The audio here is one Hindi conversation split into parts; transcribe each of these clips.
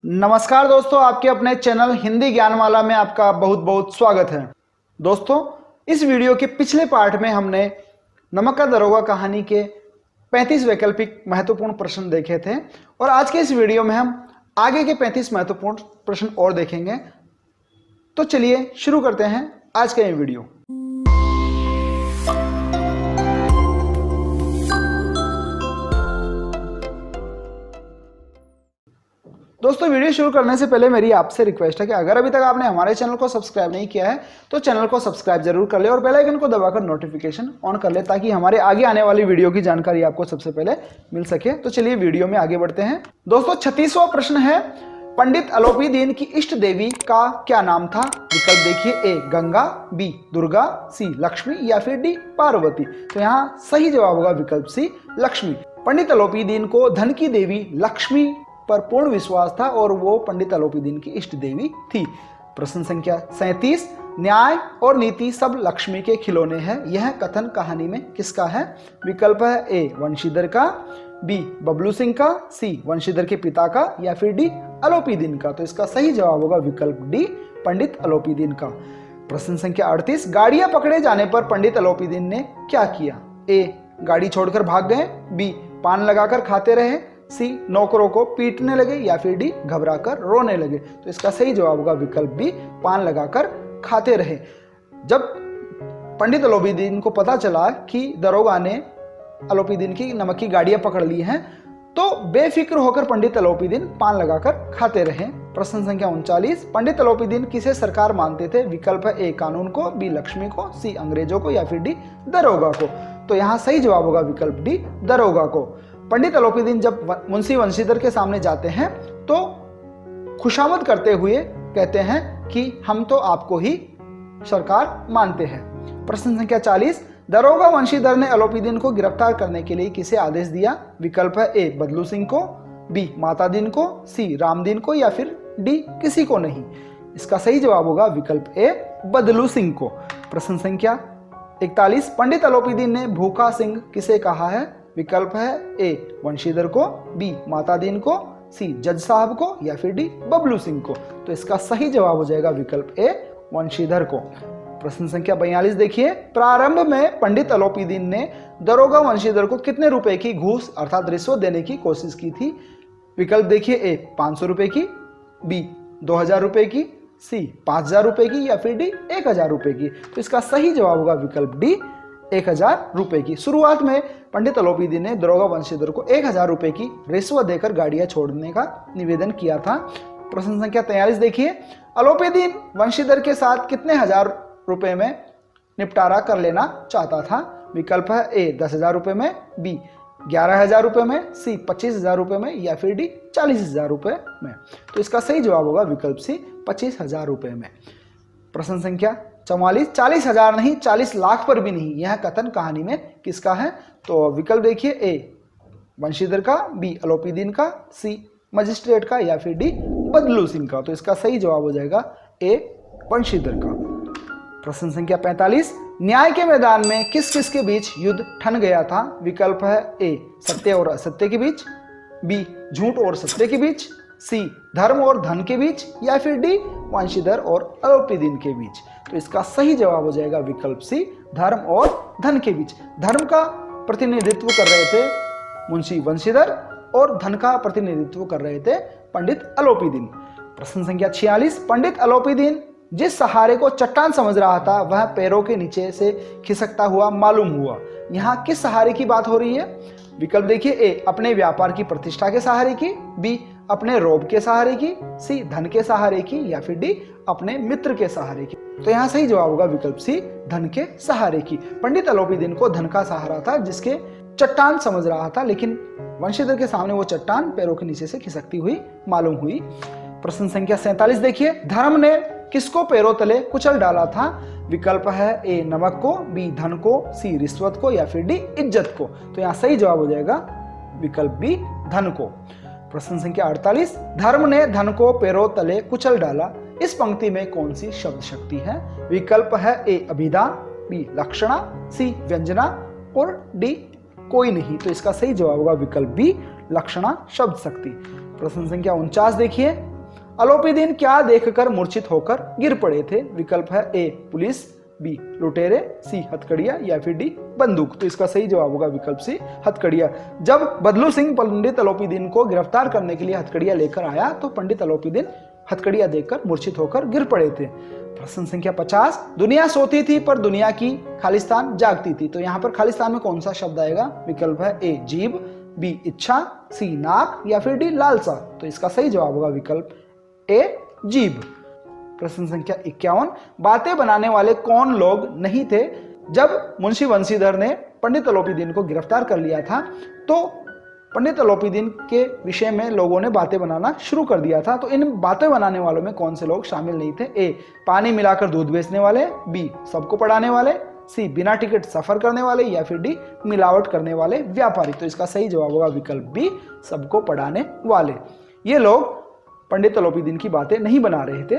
नमस्कार दोस्तों, आपके अपने चैनल हिंदी ज्ञानमाला में आपका बहुत बहुत स्वागत है। दोस्तों, इस वीडियो के पिछले पार्ट में हमने नमक का दरोगा कहानी के 35 वैकल्पिक महत्वपूर्ण प्रश्न देखे थे और आज के इस वीडियो में हम आगे के 35 महत्वपूर्ण प्रश्न और देखेंगे। तो चलिए शुरू करते हैं आज का ये वीडियो। दोस्तों, वीडियो शुरू करने से पहले मेरी आपसे रिक्वेस्ट है कि अगर अभी तक आपने हमारे चैनल को सब्सक्राइब नहीं किया है तो चैनल को सब्सक्राइब जरूर कर ले और बेल आइकन को दबाकर नोटिफिकेशन ऑन कर ले ताकि हमारे आगे आने वाली वीडियो की जानकारी आपको सबसे पहले मिल सके। तो चलिए वीडियो में आगे बढ़ते हैं। दोस्तों, 36वां प्रश्न है, पंडित अलोपीदीन की इष्ट देवी का क्या नाम था? विकल्प देखिए, ए गंगा, बी दुर्गा, सी लक्ष्मी या फिर डी पार्वती। तो यहाँ सही जवाब होगा विकल्प सी लक्ष्मी। पंडित अलोपीदीन को धन की देवी लक्ष्मी पर पूर्ण विश्वास था और वो पंडित अलोपीदीन की इष्ट देवी थी। प्रश्न संख्या 37, न्याय और नीति सब लक्ष्मी के खिलौने हैं, यह कथन कहानी में किसका है? विकल्प है, ए वंशीधर का, बी बबलू सिंह का, सी वंशीधर के पिता का या फिर डी अलोपीदीन का। तो इसका सही जवाब होगा विकल्प डी पंडित अलोपीदीन का। प्रश्न संख्या 38, गाड़ियां पकड़े जाने पर पंडित अलोपीदीन ने क्या किया? ए गाड़ी छोड़कर भाग गए, बी पान लगाकर खाते रहे, सी नौकरों को पीटने लगे या फिर डी घबराकर रोने लगे। तो इसका सही जवाब होगा विकल्प बी पान लगाकर खाते रहे। जब पंडित अलोपीदीन को पता चला कि दरोगा ने अलोपीदीन की नमक की गाड़ियां पकड़ ली हैं तो बेफिक्र होकर पंडित अलोपीदीन पान लगाकर खाते रहे। प्रश्न संख्या 39, पंडित अलोपीदीन किसे सरकार मानते थे? विकल्प है, ए कानून को, बी लक्ष्मी को, सी अंग्रेजों को या फिर डी दरोगा को। तो यहाँ सही जवाब होगा विकल्प डी दरोगा को। पंडित अलोपीदीन जब मुंशी वंशीधर के सामने जाते हैं तो खुशामद करते हुए कहते हैं कि हम तो आपको ही सरकार मानते हैं। प्रश्न संख्या 40, दरोगा वंशीधर ने अलोपीदीन को गिरफ्तार करने के लिए किसे आदेश दिया? विकल्प है, ए बदलू सिंह को, बी मातादीन को, सी रामदीन को या फिर डी किसी को नहीं। इसका सही जवाब होगा विकल्प ए बदलू सिंह को। प्रश्न संख्या 41, पंडित अलोपीदीन ने भूखा सिंह किसे कहा है? विकल्प है, ए वंशीधर को, बी मातादीन को, सी जज साहब को या फिर डी बबलू सिंह को। तो इसका सही जवाब हो जाएगा विकल्प ए वंशीधर को। प्रश्न संख्या 42 देखिए, प्रारंभ में पंडित अलोपीदीन ने दरोगा वंशीधर को कितने रुपए की घूस अर्थात रिश्वत देने की कोशिश की थी? विकल्प देखिए, ए 500 रुपए की, बी 2000 रुपए की, सी 5000 रुपए की या फिर डी 1000 रुपए की। तो इसका सही जवाब होगा विकल्प डी 1000 रुपए की। शुरुआत में पंडित अलोपीदीन ने दरोगा वंशीधर को 1000 रुपए की रिश्वत देकर गाड़ियां छोड़ने का निवेदन किया था। प्रश्न संख्या 43 देखिए, अलोपीदीन वंशीधर के साथ कितने हजार रुपए में निपटारा कर लेना चाहता था? विकल्प है, ए 10,000 रुपए में, बी 11,000 रुपए में, सी 25,000 रुपए में या फिर डी 40,000 रुपए में। तो इसका सही जवाब होगा विकल्प सी 25,000 रुपए में। प्रश्न संख्या 44, 40,000 नहीं 40 लाख पर भी नहीं, यह कथन कहानी में किसका है? तो विकल्प देखिए, ए वंशीधर का, बी अलोपीदीन का, सी मजिस्ट्रेट का या फिर डी बदलू सिंह का। तो इसका सही जवाब हो जाएगा ए वंशीधर का। प्रश्न संख्या 45, न्याय के मैदान में किस किस के बीच युद्ध ठन गया था? विकल्प है, ए सत्य और असत्य के बीच, बी झूठ और सत्य के बीच, सी धर्म और धन के बीच या फिर डी वंशीधर और अलोपीदीन के बीच। तो इसका सही जवाब हो जाएगा विकल्प सी धर्म और धन के बीच। धर्म का प्रतिनिधित्व कर रहे थे मुंशी वंशीधर और धन का प्रतिनिधित्व कर रहे थे पंडित अलोपीदीन। प्रश्न संख्या 46, पंडित अलोपीदीन जिस सहारे को चट्टान समझ रहा था वह पैरों के नीचे से खिसकता हुआ मालूम हुआ। यहाँ किस सहारे की बात हो रही है? विकल्प देखिए, ए अपने व्यापार की प्रतिष्ठा के सहारे की, बी अपने रोब के सहारे की, सी धन के सहारे की या फिर डी अपने मित्र के सहारे की। तो यहाँ सही जवाब होगा विकल्प सी धन के सहारे की। पंडित अलोपीदीन को धन का सहारा था जिसके चट्टान समझ रहा था, लेकिन वंशीधर के सामने वो चट्टान पैरों के नीचे से खिसकती हुई मालूम हुई। प्रश्न संख्या 47 देखिए, धर्म ने किसको पैरों तले कुचल डाला था? विकल्प है, ए नमक को, बी धन को, सी रिश्वत को या फिर डी इज्जत को। तो यहाँ सही जवाब हो जाएगा विकल्प बी धन को। प्रश्न संख्या 48, धर्म ने धन को पैरों तले कुचल डाला, इस पंक्ति में कौन सी शब्द शक्ति है? विकल्प है, ए अभिधा, बी लक्षणा, सी व्यंजना और डी कोई नहीं। तो इसका सही जवाब होगा विकल्प बी लक्षणा शब्द शक्ति। प्रश्न संख्या 49 देखिए, अलोपीदीन क्या देखकर मूर्छित होकर गिर पड़े थे? विकल्प है ए पुलिस, बी लुटेरे, सी हथकड़िया या फिर डी बंदूक। तो इसका सही जवाब होगा विकल्प सी हथकड़िया। जब बदलू सिंह पंडित अलोपीदीन को गिरफ्तार करने के लिए हथकड़िया लेकर आया तो पंडित अलोपीदीन हथकड़िया देखकर मूर्छित होकर गिर पड़े थे। प्रश्न संख्या 50, दुनिया सोती थी पर दुनिया की खालिस्तान जागती थी। तो यहाँ पर खालिस्तान में कौन सा शब्द आएगा? विकल्प है ए जीभ, बी इच्छा, सी नाक या फिर डी लालसा। तो इसका सही जवाब होगा विकल्प ए जीभ। प्रश्न संख्या 51, बातें बनाने वाले कौन लोग नहीं थे जब मुंशी बंशीधर ने पंडित अलोपीदीन को गिरफ्तार कर लिया था? तो पंडित अलोपीदीन के विषय में लोगों ने बातें बनाना शुरू कर दिया था। तो इन बातें बनाने वालों में कौन से लोग शामिल नहीं थे? ए पानी मिलाकर दूध बेचने वाले, बी सबको पढ़ाने वाले, सी बिना टिकट सफर करने वाले या फिर डी मिलावट करने वाले व्यापारी। तो इसका सही जवाब होगा विकल्प बी सबको पढ़ाने वाले। ये लोग पंडित अलोपीदीन की बातें नहीं बना रहे थे।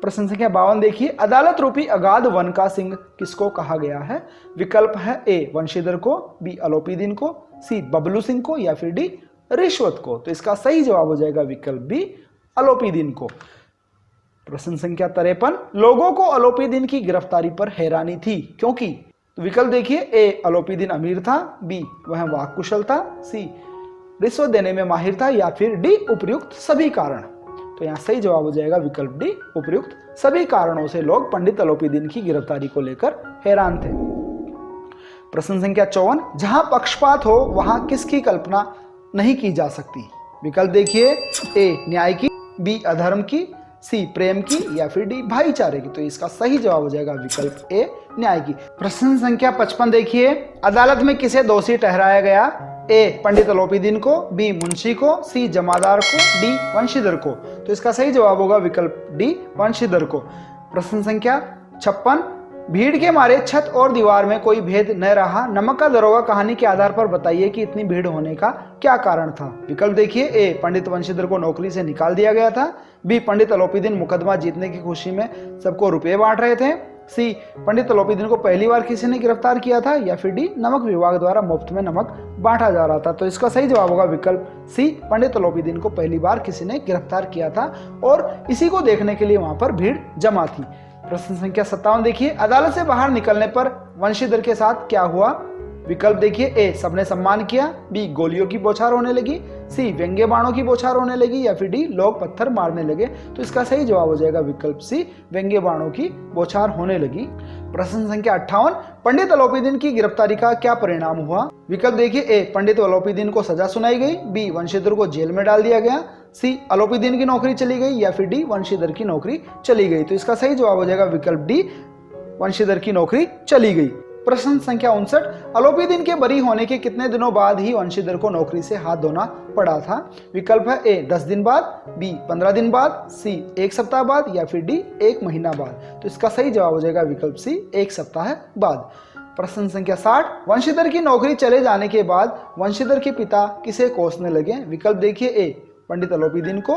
प्रश्न संख्या 52 देखिए, अदालत रूपी अगाध वन का सिंह किसको कहा गया है? विकल्प है ए वंशीधर को, बी अलोपीदीन को, सी बबलू सिंह को या फिर डी रिश्वत को। तो इसका सही जवाब हो जाएगा विकल्प बी अलोपीदीन को। प्रश्न संख्या 53, लोगों को अलोपीदीन की गिरफ्तारी पर हैरानी थी क्योंकि? तो विकल्प देखिए, ए अलोपीदीन अमीर था, बी वह वाक्कुशल था, सी रिश्वत देने में माहिर था या फिर डी उपर्युक्त सभी कारण। तो यहाँ सही जवाब हो जाएगा विकल्प डी उपर्युक्त सभी कारणों से लोग पंडित अलोपीदीन की गिरफ्तारी को लेकर हैरान थे। प्रश्न संख्या 54, जहां पक्षपात हो वहां किसकी कल्पना नहीं की जा सकती? विकल्प देखिए, ए न्याय की, बी अधर्म की, सी प्रेम की या फिर डी भाईचारे की। तो इसका सही जवाब हो जाएगा विकल्प ए न्याय की। प्रश्न संख्या 55 देखिए, अदालत में किसे दोषी ठहराया गया? ए पंडित अलोपीदीन को, बी मुंशी को, सी जमादार को, डी वंशीधर को। तो इसका सही जवाब होगा विकल्प डी वंशीधर को। प्रश्न संख्या 56, भीड़ के मारे छत और दीवार में कोई भेद न रहा, नमक का दरोगा कहानी के आधार पर बताइए कि इतनी भीड़ होने का क्या कारण था? विकल्प देखिए, ए पंडित वंशीधर को नौकरी से निकाल दिया गया था, बी पंडित अलोपीदीन मुकदमा जीतने की खुशी में सबको रुपए बांट रहे थे, सी पंडित अलोपीदीन को पहली बार किसी ने गिरफ्तार किया था या फिर डी नमक विभाग द्वारा मुफ्त में नमक बांटा जा रहा था। तो इसका सही जवाब होगा विकल्प सी पंडित अलोपीदीन को पहली बार किसी ने गिरफ्तार किया था और इसी को देखने के लिए वहां पर भीड़ जमा थी। प्रश्न संख्या 57 देखिए, अदालत से बाहर निकलने पर वंशीधर के साथ क्या हुआ? विकल्प देखिए, ए सबने सम्मान किया, बी गोलियों की बौछार होने लगी, सी व्यंग्य बाणों की बौछार होने लगी या फिर डी लोग पत्थर मारने लगे। तो इसका सही जवाब हो जाएगा विकल्प सी व्यंग्य बाणों की बौछार होने लगी। प्रश्न संख्या 58, पंडित अलोपीदीन की गिरफ्तारी का क्या परिणाम हुआ? विकल्प देखिए, ए पंडित अलोपीदीन को सजा सुनाई गई, बी वंशीधर को जेल में डाल दिया गया, सी अलोपीदीन की नौकरी चली गई या फिर डी वंशीधर की नौकरी चली गई। तो इसका सही जवाब हो जाएगा विकल्प डी वंशीधर की नौकरी चली गई। प्रश्न संख्या 59, अलोपीदीन के बरी होने के कितने दिनों बाद ही वंशीधर को नौकरी से हाथ धोना पड़ा था? विकल्प है, ए 10 दिन बाद, बी 15 दिन बाद, सी 1 सप्ताह बाद या फिर डी 1 महीना बाद। तो इसका सही जवाब हो जाएगा विकल्प सी 1 सप्ताह बाद। प्रश्न संख्या 60, वंशीधर की नौकरी चले जाने के बाद वंशीधर के पिता किसे कोसने लगे? विकल्प देखिए, ए पंडित अलोपीदीन को,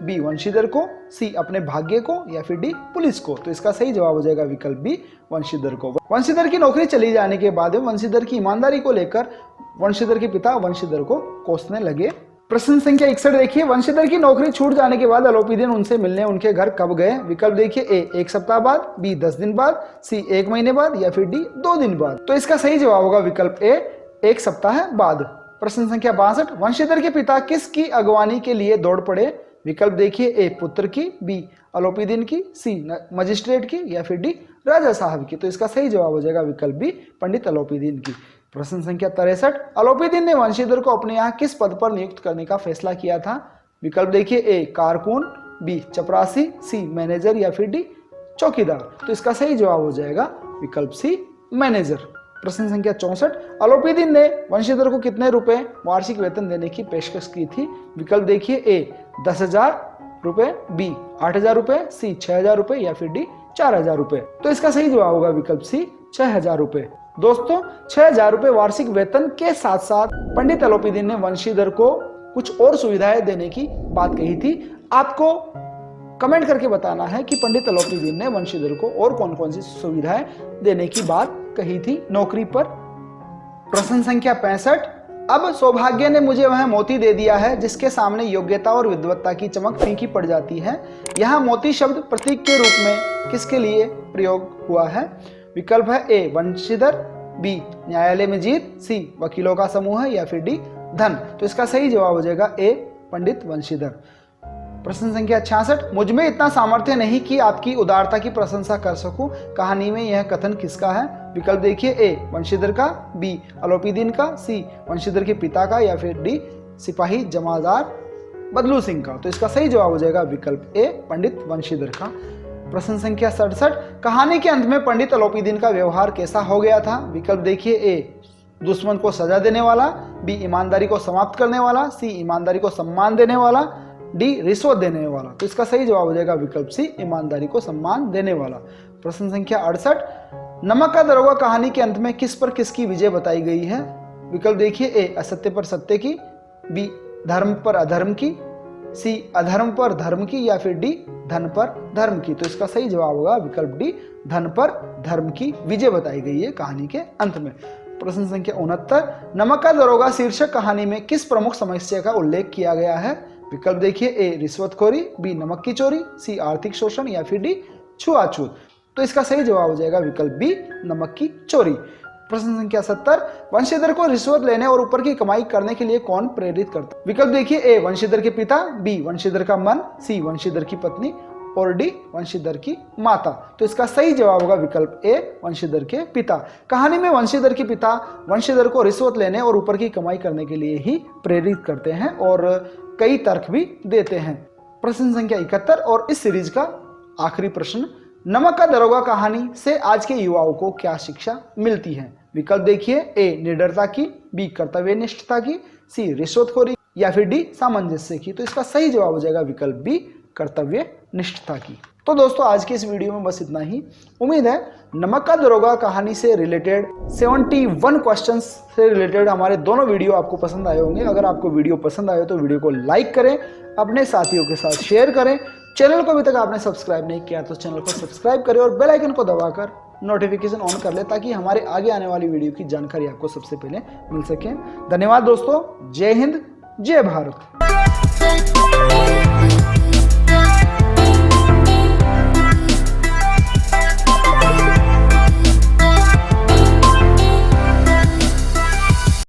बी वंशीधर को, सी अपने भाग्य को या फिर डी पुलिस को। तो इसका सही जवाब हो जाएगा विकल्प बी वंशीधर को। वंशीधर की नौकरी चली जाने के बाद वंशीधर की ईमानदारी को लेकर वंशीधर के पिता वंशीधर को कोसने लगे। प्रश्न संख्या 61 देखिए, वंशीधर की नौकरी छूट जाने के बाद अलोपीदीन उनसे मिलने उनके घर कब गए? विकल्प देखिए, ए 1 सप्ताह बाद, बी 10 दिन बाद, सी 1 महीने बाद या फिर डी 2 दिन बाद। तो इसका सही जवाब होगा विकल्प ए 1 सप्ताह बाद। प्रश्न संख्या 62, वंशीधर के पिता किसकी अगवानी के लिए दौड़ पड़े? विकल्प देखिए, ए पुत्र की, बी अलोपीदीन की, सी मजिस्ट्रेट की या फिर डी राजा साहब की। तो इसका सही जवाब हो जाएगा विकल्प बी पंडित अलोपीदीन की। प्रश्न संख्या 63, अलोपीदीन ने वंशीधर को अपने यहाँ किस पद पर नियुक्त करने का फैसला किया था? विकल्प देखिए, ए कारकुन, बी चपरासी, सी मैनेजर या फिर डी चौकीदार। तो इसका सही जवाब हो जाएगा विकल्प सी मैनेजर। प्रश्न संख्या 64, अलोपीदीन ने वंशीधर को कितने रुपए वार्षिक वेतन देने की पेशकश की थी? विकल्प देखिए, ए 10,000 रुपए, बी 8,000 रुपए, सी 6,000 रुपए या फिर डी 4,000 रुपए। तो इसका सही जवाब होगा विकल्प सी 6,000 रुपए। दोस्तों 6,000 रुपए वार्षिक वेतन के साथ साथ पंडित अलोपीदीन ने वंशीधर को कुछ और सुविधाएं देने की बात कही थी। आपको कमेंट करके बताना है कि पंडित अलोपीदीन ने वंशीधर को और कौन कौन सी सुविधाएं देने की बात कही थी नौकरी पर। प्रश्न संख्या 65, अब सौभाग्य ने मुझे वह मोती दे दिया है जिसके सामने योग्यता और विद्वत्ता की चमक फीकी पड़ जाती है। यहाँ मोती शब्द प्रतीक के रूप में किसके लिए प्रयोग हुआ है? विकल्प है ए वंशीधर, बी न्यायालय में जीत, सी वकीलों का समूह है, या फिर डी धन। तो इसका सही जवाब हो जाएगा ए पंडित वंशीधर। प्रश्न संख्या 66, मुझ में इतना सामर्थ्य नहीं कि आपकी उदारता की प्रशंसा कर सकूं, कहानी में यह कथन किसका है? विकल्प देखिए, ए वंशीधर का, बी अलोपीदीन का, सी वंशीधर के पिता का, या फिर डी सिपाही जमादार बदलू सिंह का। तो इसका सही जवाब हो जाएगा विकल्प ए पंडित वंशीधर का। प्रश्न संख्या 67, कहानी के अंत में पंडित अलोपीदीन का व्यवहार कैसा हो गया था? विकल्प देखिए, ए दुश्मन को सजा देने वाला, बी ईमानदारी को समाप्त करने वाला, सी ईमानदारी को सम्मान देने वाला, डी रिश्वत देने वाला। तो इसका सही जवाब हो जाएगा विकल्प सी ईमानदारी को सम्मान देने वाला। प्रश्न संख्या 68, नमक का दरोगा कहानी के अंत में किस पर किसकी विजय बताई गई है? विकल्प देखिए, ए असत्य पर सत्य की, बी धर्म पर अधर्म की, सी अधर्म पर धर्म की, या फिर डी धन पर धर्म की। तो इसका सही जवाब होगा विकल्प डी धन पर धर्म की विजय बताई गई है कहानी के अंत में। प्रश्न संख्या 69, नमक का दरोगा शीर्षक कहानी में किस प्रमुख समस्या का उल्लेख किया गया है? विकल्प देखिए, ए रिश्वतखोरी, बी नमक की चोरी, सी आर्थिक शोषण, या फिर डी छुआछूत। तो इसका सही जवाब हो जाएगा विकल्प बी नमक की चोरी। प्रश्न संख्या 70, वंशीधर को रिश्वत लेने और ऊपर की कमाई करने के लिए कौन प्रेरित करता? विकल्प देखिए, ए वंशीधर के पिता, बी वंशीधर का मन, सी वंशीधर की पत्नी, और डी वंशीधर की माता। तो इसका सही जवाब होगा विकल्प ए वंशीधर के पिता। कहानी में वंशीधर के पिता वंशीधर को रिश्वत लेने और ऊपर की कमाई करने के लिए ही प्रेरित करते हैं और कई तर्क भी देते हैं। प्रश्न संख्या 71 और इस सीरीज का आखिरी प्रश्न, नमक का दरोगा कहानी से आज के युवाओं को क्या शिक्षा मिलती है? विकल्प देखिए, ए निडरता की, बी कर्तव्यनिष्ठता की, सी रिश्वतखोरी, या फिर डी सामंजस्य की। तो इसका सही जवाब हो जाएगा विकल्प बी कर्तव्य निष्ठता की। तो दोस्तों आज की इस वीडियो में बस इतना ही। उम्मीद है नमक का दरोगा कहानी से रिलेटेड 71 क्वेश्चंस से रिलेटेड हमारे दोनों वीडियो आपको पसंद आए होंगे। अगर आपको वीडियो पसंद आए तो वीडियो को लाइक करें, अपने साथियों के साथ शेयर करें। चैनल को अभी तक आपने सब्सक्राइब नहीं किया तो चैनल को सब्सक्राइब करें और बेल आइकन को दबाकर नोटिफिकेशन ऑन कर ले ताकि हमारे आगे आने वाली वीडियो की जानकारी आपको सबसे पहले मिल सके। धन्यवाद दोस्तों, जय हिंद, जय भारत।